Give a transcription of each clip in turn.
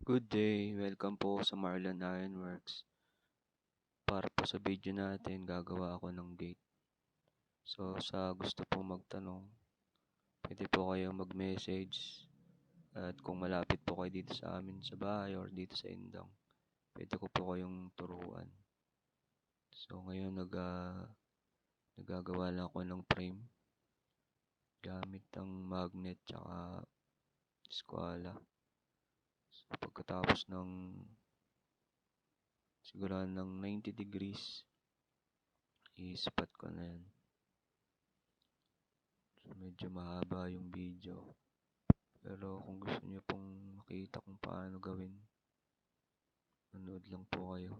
Good day, welcome po sa Marlon Ironworks. Para po sa video natin, gagawa ako ng gate. So, sa gusto po magtanong, pwede po kayong mag-message. At kung malapit po kayo dito sa amin sa bahay or dito sa Indang, pwede ko po kayong turuan. So, ngayon nagagawa lang ako ng frame gamit ng magnet tsaka skwala. So, pagkatapos ng siguro ng 90 degrees, i-spot ko na yan. So, medyo mahaba yung video. Pero kung gusto niyo pong makita kung paano gawin, manood lang po kayo.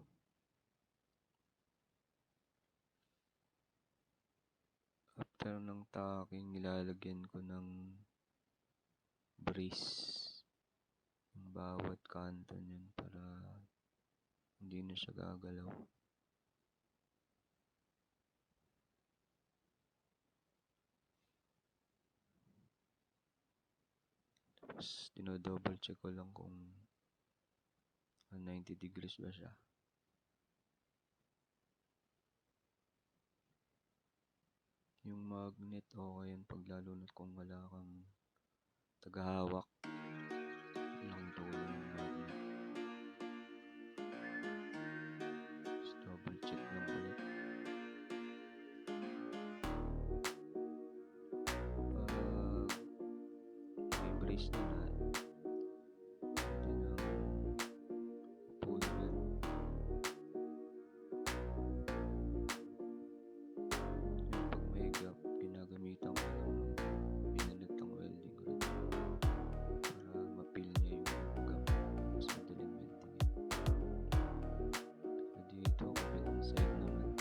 After ng tacking, nilalagyan ko ng brace yung bawat kanto niyan para hindi na siya gagalaw. Tapos dino-double check ko lang kung 90 degrees ba siya. Yung magnet, okay yan pag lalo na kung wala kang tagahawak. Laking tulong yung magnet. Just double check lang ulit. May brace na lahat. Pwede nang pull yan. Pag may gap, ginagamitan ko ng binalutang welding rod para ma-fill niya yung gap mas madaling maintain. So dito, kabilang side naman.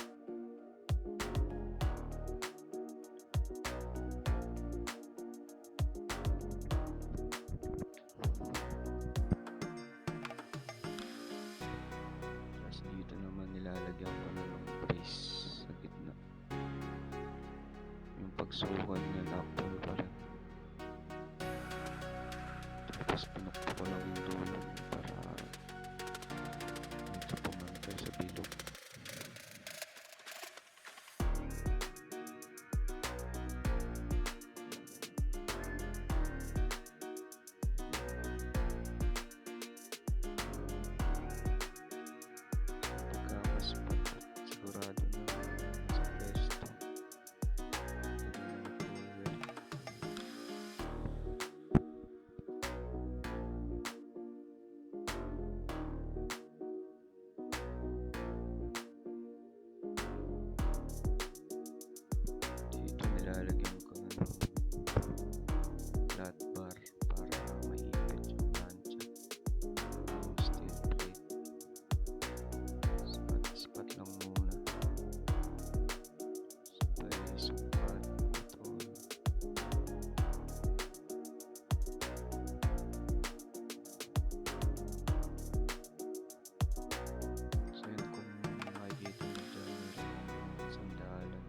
Tapos dito naman nilalagyan ko na ng brace sa gitna. Yung pagsukat niya, lockdown pa rin. Tapos pinakpo ko lang yung dulo para medyo pumantay sa bilog. Pagkakaspat at sigurado na nasa pwesto, pwede na mag-weld. Dito nilalagyan ko na ng flat bar para maipit yung plancha. Yung steel plate. Spat lang muna. Sabay sukat, putol. So yun, kung makikita nyo dyan, meron ng sandalan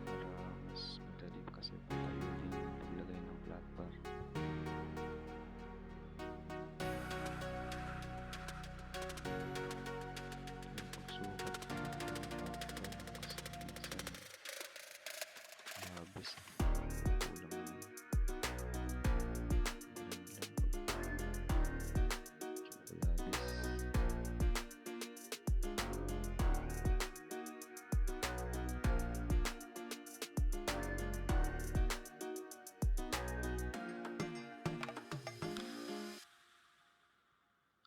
para mas madali kasi patayo din yung paglagay ng flat bar. Yung pagsukat ko na kasi minsan mahabis. Kulang naman. Ganun lang pag tsokolabis.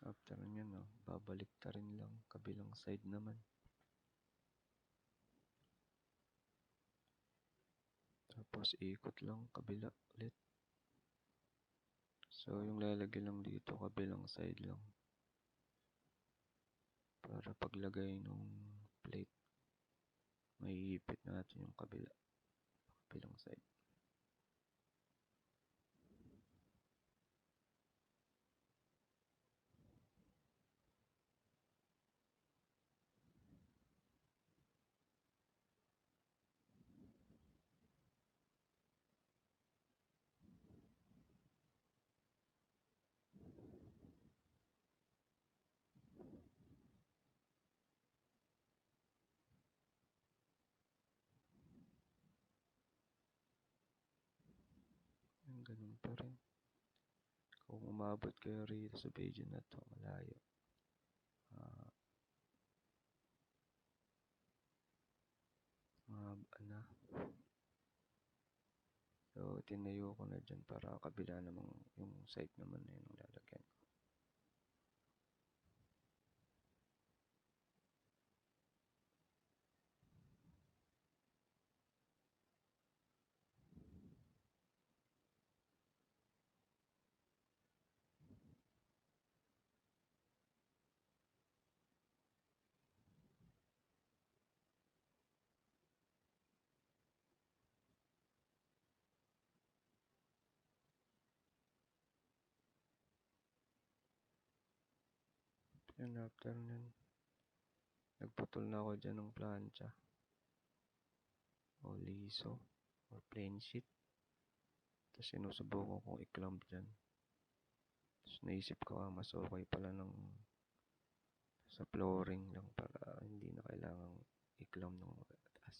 After nyan, babalik ta rin lang kabilang side naman. Tapos ikot lang kabila ulit. So yung lalagay lang dito kabilang side lang para paglagay nung plate maiipit natin yung kabilang side. ganun pa rin. Kung umabot kayo rito sa video na to, malayo. Mahaba na. So, tinayo ko na dyan para kabila namang yung side naman na yun ang lalagyan ko. Yun, after nun, nagputol na ako dyan ng plancha o liso or plain sheet. Tapos sinusubukan kong i-clamp dyan. Tapos naisip ko, mas okay pala ng sa flooring lang para hindi na kailangang i-clamp ng mataas.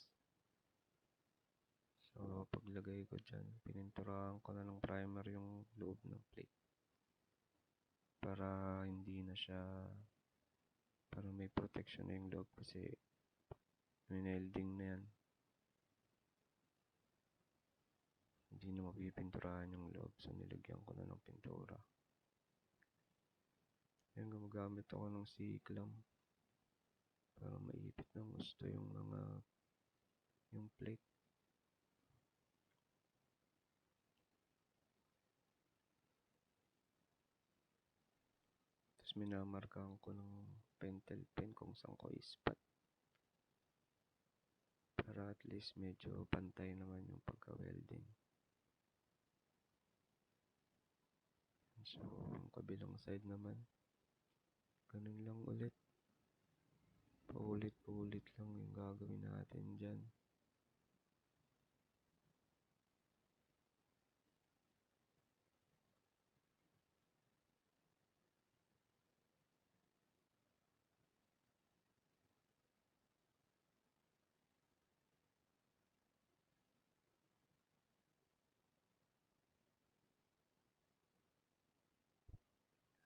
So, paglagay ko dyan, pininturahan ko na ng primer yung loob ng plate. Para hindi na siya, para may protection na yung loob kasi minelding na yan. Hindi na mapipinturahan yung loob, so nilagyan ko na ng pintura. Ngayon gumagamit ako ng C-clamp para maipit ng gusto yung plate. Tapos minamarkahan ko ng pentel pen kung saan ko ispat. Para at least medyo pantay naman yung pagka-welding. So, yung kabilang side naman, ganun lang ulit. Paulit-ulit lang yung gagawin natin dyan.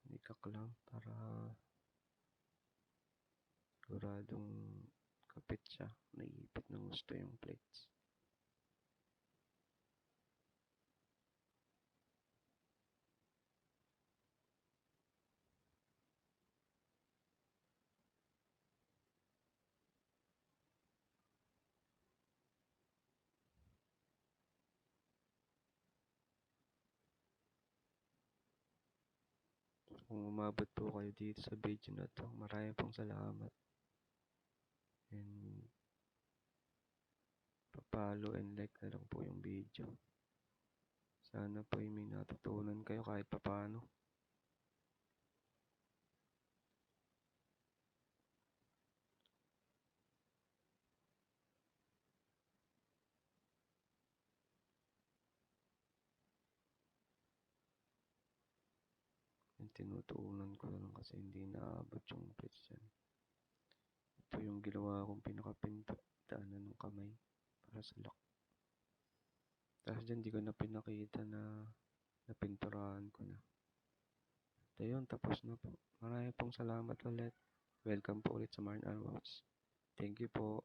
Ikak lang para siguradong kapit siya. Naiipit ng gusto yung plates. Kung umabot po kayo dito sa video na to, maraming pong salamat. And pa-follow and like na lang po yung video. Sana po ay may natutunan kayo kahit papaano. And tinutuunan ko lang kasi hindi naabot yung plates dyan. Ito yung ginawa kong pinakapinto, daanan ng kamay para sa lock. Tapos dyan di ko na pinakita na napinturahan ko na. At ayun, tapos na po. Maraming pong salamat ulit. Welcome po ulit sa Marn Arrows. Thank you po.